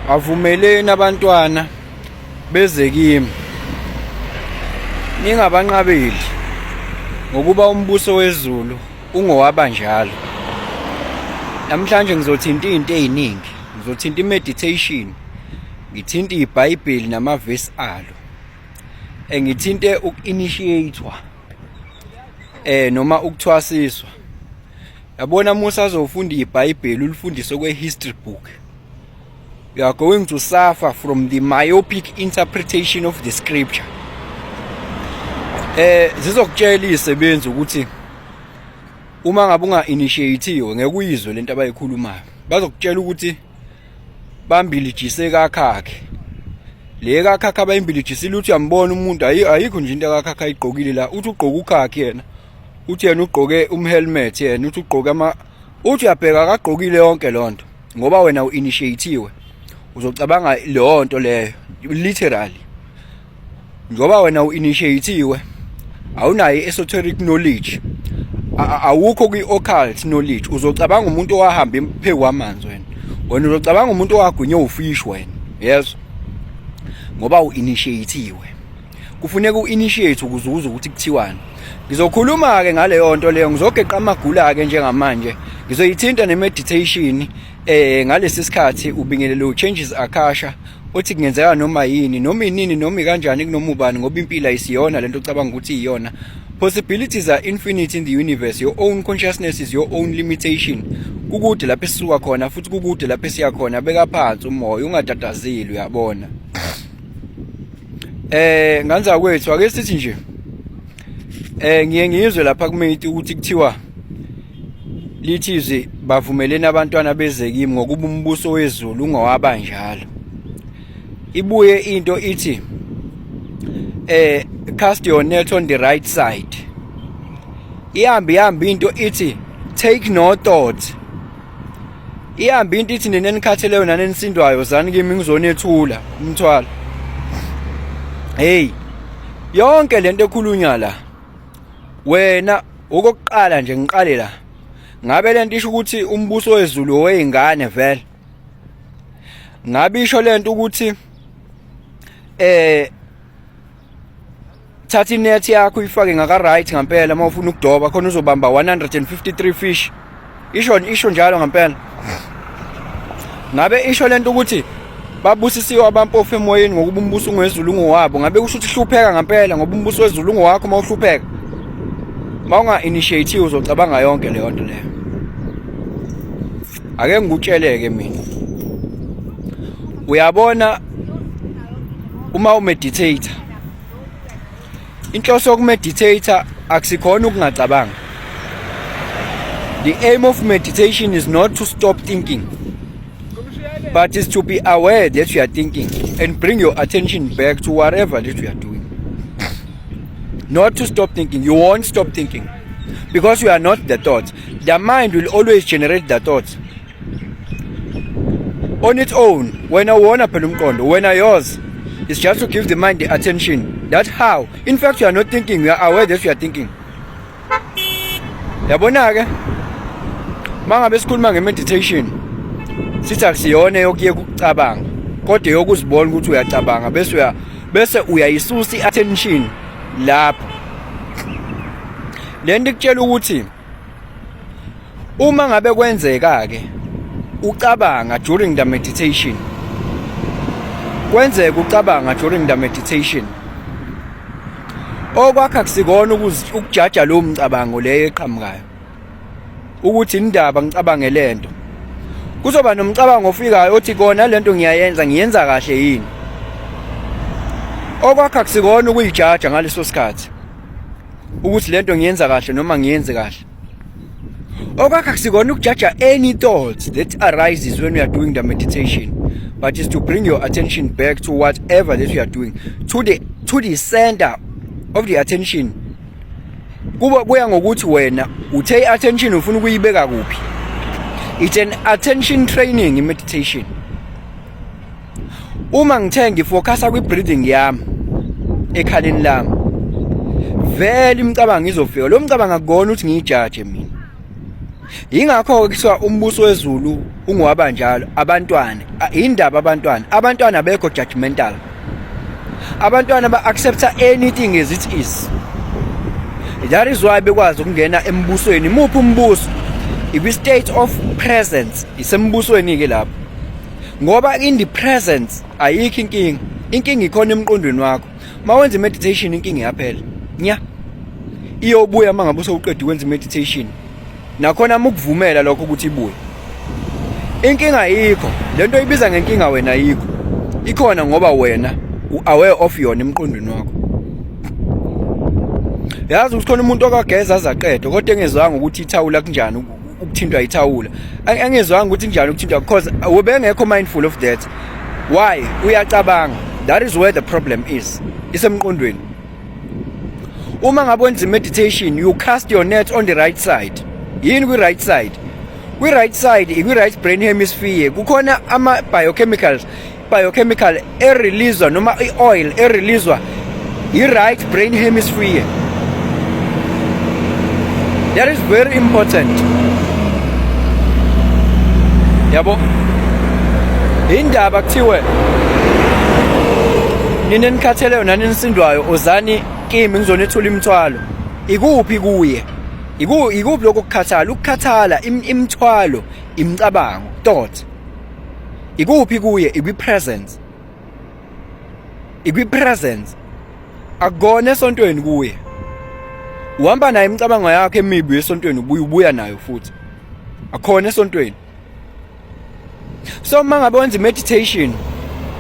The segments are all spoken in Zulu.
Avumeleni abantwana beze kimi ningabanqabeli ngokuba umbuso wezulu ungowabanjalo. Namhlanje ngizothinta izinto eziningi, ngizothinta imeditation, ngithinte iBhayibheli namavesi alo. Ngithinte uku-initiate-wa noma ukuthwasiswa. Yabona Musa azofunda iBhayibheli ulifundise kwe-history book. You are going to suffer from the myopic interpretation of the scripture. Zizokutshela izisebenzi ukuthi uma ngabe unga-initiate-iwe ngeke uyizwe lento abayikhulumayo. Bazokutshela ukuthi bambilijise kakhakhe. Le kakhakhe abayimbilijisile uthi uyambona umuntu ayikho nje into kakhakhe ayigqokile la. Uthi ugqoka ukhakhe yena. Uthi yena ugqoke umhelmet yena, uthi ugqoke uthi uyabheka akagqokile yonke lonto ngoba wena u-initiate-iwe. Uzocabanga leyo nto leyo literally. Ngoba wena u-initiate-iwe awunayo esoteric knowledge. Awukho kwi-occult knowledge. Uzocabanga umuntu owahamba phezu kwamanzi wena. Wena uzocabanga umuntu owagunywe ufish wena. Yes. Ngoba u-initiate-iwe. Kufuneka u-initiate ukuze uze ukuthi kuthiwani. Ngizokhuluma ke ngale yonto leyo, ngizogeqa amagula ke njengamanje. Ngizoyithinta nemeditation ngalesi sikhathi ubingelelo changes akasha uthi kungenzeka noma yini noma inini noma kanjani kunoma ubani ngoba impilo ayisiyona lento ocabanga ukuthi iyona. Possibilities are infinite in the universe. Your own consciousness is your own limitation. Kukude lapho esisuka khona futhi kukude lapho esiya khona. Beka phansi umoya ungatatazeli uyabona. Nganza kwethu ake sithi nje ngiye ngizwe lapha kumeti ukuthi kuthiwa lithize bavumelene abantwana beze kimi ngokuba umbuso wezulu ungowabanjalo. Ibuye into ithi cast your net on the right side. Ihambi into ithi take no thought. Ihambi into ithi nenenikhatheleyo nanenisindwayo zani kimi ngizonethula umthwalo. Hey, yonke lento ekhulunywa la wena okokuqala nje ngiqale la. Ngabe lento isho ukuthi umbuso wezulu weyingane vele. Ngabe isho lento ukuthi thatha inet yakho uyifake ngaka right ngempela mawufuna ukudoba khona uzobamba 153 fish. Isho njalo ngempela. Ngabe isho lento ukuthi babusisiwe abampofu emoyeni ngokuba umbuso wezulu ngowabo. Ngabe kusho ukuthi hlupheka ngempela ngoba umbuso wezulu ngowakho mawuhlupheka. Mawunga initiate uzocabanga yonke leyo nto leyo. Ake ngikutsheleke mina. Uyabona uma umeditate inhloso yokumeditate akusikhona ukungacabanga. The aim of meditation is not to stop thinking, but is to be aware that you are thinking and bring your attention back to whatever that you are doing. Not to stop thinking. You won't stop thinking because you are not the thought. The mind will always generate the thoughts on its own. When I wanna when yours is just to give the mind the attention. That's how. In fact, you are not thinking. You are aware that you are thinking. Yabona ke mangabe sikhuluma ngemeditation sithi akusiyona yokuye ukucabanga kodwa yokuzibona ukuthi uyacabanga bese uyayisusa i-attention lapho. Lento ikutshela ukuthi uma ngabe kwenzeka ke ucabanga during the meditation, kwenzeka ucabanga during the meditation, okwakho akusikona ukujaja lo mcabango leyo eqhamukayo ukuthi indaba ngicabange lento. Kuzoba nomcabango ofikayo othi kona lento ngiyenza kahle yini. Okwakho akusikona ukuyijaja ngaleso sikhathi ukuthi lento ngiyenza kahle noma ngiyenze kahle. Okwakho akusikona ukujaja any thoughts that arises when we are doing the meditation, but is to bring your attention back to whatever that you are doing, to the center of the attention. Kuya ngokuthi wena uthe attention ufuna ukuyibeka kuphi. It's an attention training in meditation. Uma ngithe ngifocusa kwi-breathing yami ekhaleni lami, vele imicabango izofika. Lo mcabango akukona ukuthi ngiyijaje mina. Ingakho kuthiwa umbuso wezulu ungowabanjalo abantwana indaba abantwana bekho judgmental. Abantwana ba-accepta anything as it is. That is why bekwazi ukungena embusweni. Muphi umbuso? State of presence isembusweni ke lapho. Ngoba in the presence ayikho inkinga. Inkinga ikhona emqondweni wakho. Mawenza meditation inkinga iyaphela. Nya. Iyobuya mangabe usewuqeda ukwenza meditation. Nakhona ukuvumela lokho ukuthi ibuye. Inkinga ayikho. Lento ibiza ngenkinga wena ayikho. Ikhona ngoba wena u-aware of yona emqondweni wakho. Yazi ukuthi khona umuntu okageza azaqeda kodwa engezwanga ukuthi ithawula kanjani ukuthintwa ithawula. Angezwanga ukuthi kanjani ukuthintwa because ubengekho mindful of that. Why? Uyacabanga. That is where the problem is. Isemqondweni. Uma ngabe wenza meditation, you cast your net on the right side. Yini kwi right side? Kwi right side, kwi right brain hemisphere kukhona ama biochemical releaswa noma oil releaswa i right brain hemisphere. That is very important. Yabo. Indaba kuthiwe nina nikhatheleyo nani nisindwayo ozani kimi ngizonethula imithwalo. Ikuphi kuye? Ikuphi lokho kukhathala? Ukukhathala imithwalo, imicabango, thought. Ikuphi kuye? Ikwi-presence. Ikwi-presence. Akugona esontweni kuye. Uhamba nayo imicabango yakho emibi esontweni ubuya nayo futhi. Akhona esontweni. So mangabe wenza meditation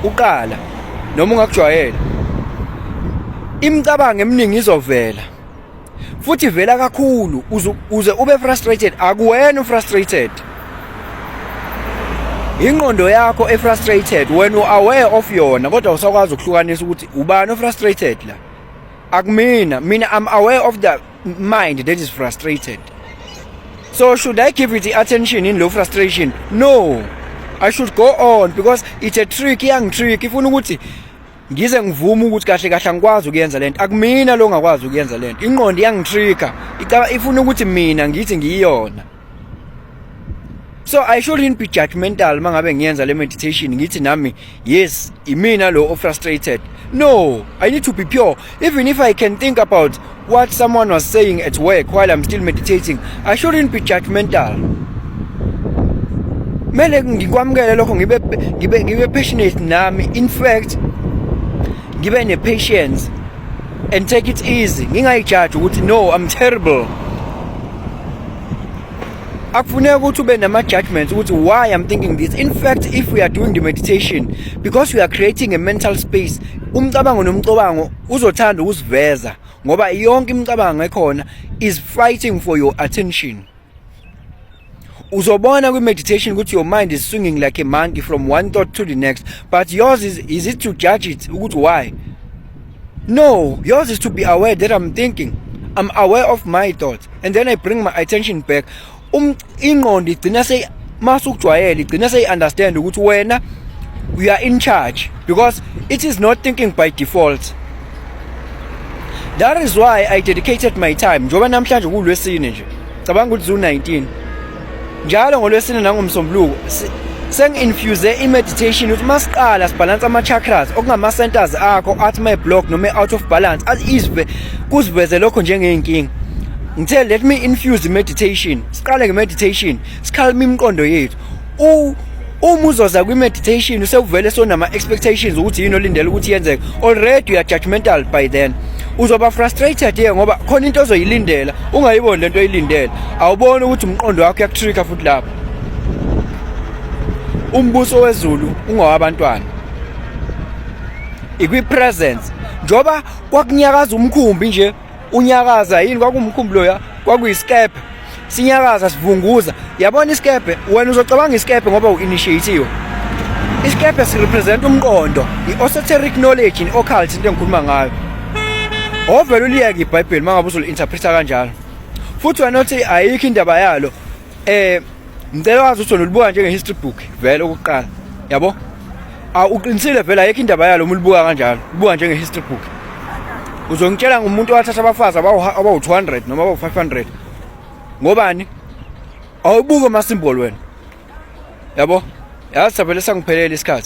uqala noma ungakujwayela imicabango eminingi izovela. Futhi vela kakhulu uze ube frustrated. Akuwena ufrustrated. Ingqondo yakho efrustrated when you are aware of yona kodwa usakwazi ukuhlukanisa ukuthi ubani ofrustrated la. Akumina, mina I'm aware of the mind that is frustrated. So should I give it the attention in low frustration? No. I should go on because it's a trick, young trick. Ifuna ukuthi ngize ngivuma ukuthi kahle kahle angikwazi ukuyenza lento. Akumina lo ngakwazi ukuyenza lento. Ingqondo iyangitrika. Ifuna ukuthi mina ngithi ngiyona. So I shouldn't be judgmental mangabe ngiyenza le meditation ngithi nami yes, imina lo frustrated. No, I need to be pure. Even if I can think about what someone was saying at work while I'm still meditating, I shouldn't be judgmental. Mele ngikwamukele lokho ngibe passionate nami. In fact, ngibe ne patience and take it easy. Ngingayijudge ukuthi no, I'm terrible. Akufuneka ukuthi ube nama judgments ukuthi why I'm thinking this. In fact, if we are doing the meditation because we are creating a mental space, umcabango nomcabango uzothanda ukuziveza ngoba yonke imicabango ekhona is fighting for your attention. Uzobona kwi meditation ukuthi your mind is swinging like a monkey from one thought to the next, but yours is it to judge it ukuthi why? No, yours is to be aware that I'm thinking. I'm aware of my thoughts and then I bring my attention back. Ingqondo igcina masukujwayela igcina understand ukuthi wena you are in charge because it is not thinking by default. That is why I dedicated my time. Njoba namhlanje kuLwesine nje. Cabanga ukuthi zu19. Njalo ngoLwesine nangomsombuluko sengi-infuse i-meditation ukuthi masiqala sibalance ama-chakras okungama centers akho athi may-block noma out of balance izwe kuziveze lokho njengeyinkinga. Ngithe let me infuse meditation. Siqale nge-meditation, sikhalime imiqondo yethu. Uma uzoza kwi-meditation usevele sonama expectations ukuthi yini olindele ukuthi yenzeke. Already you are judgmental by then. Uzoba frustrated ngoba khona into ozoyilindela ungayiboni lento oyilindele. Awubona ukuthi umqondo wakho uyakutrika futhi lapho. Umbuso wezulu ungowabantwana. Ikwi-presence. Njoba kwakunyakaza umkhumbi nje unyakaza yini kwakumkhumbi loya kwakuyiskepe sinyakaza sivunguza. Yabona iskepe wena uzocabanga iskepe ngoba u-initiate. Iskepe sirepresent umqondo, i-esoteric knowledge in occult into engikhuluma ngayo. Ovela uliyeke iBhayibheli mangabe uzolinterpreta kanjalo. Futhi wena uthi ayikho indaba yalo. Ngicela wazi ukuthi ulibuka njenge history book vele ukuqala. Yabo? Uqinisile vele ayikho indaba yalo ulibuka kanjalo. Ubuka njenge history book. Uzongitshela ngumuntu owathatha abafazi abawu 200 noma abawu 500. Ngobani? awubuke ama symbol wena yabo yazi vele sangiphelele isikhathi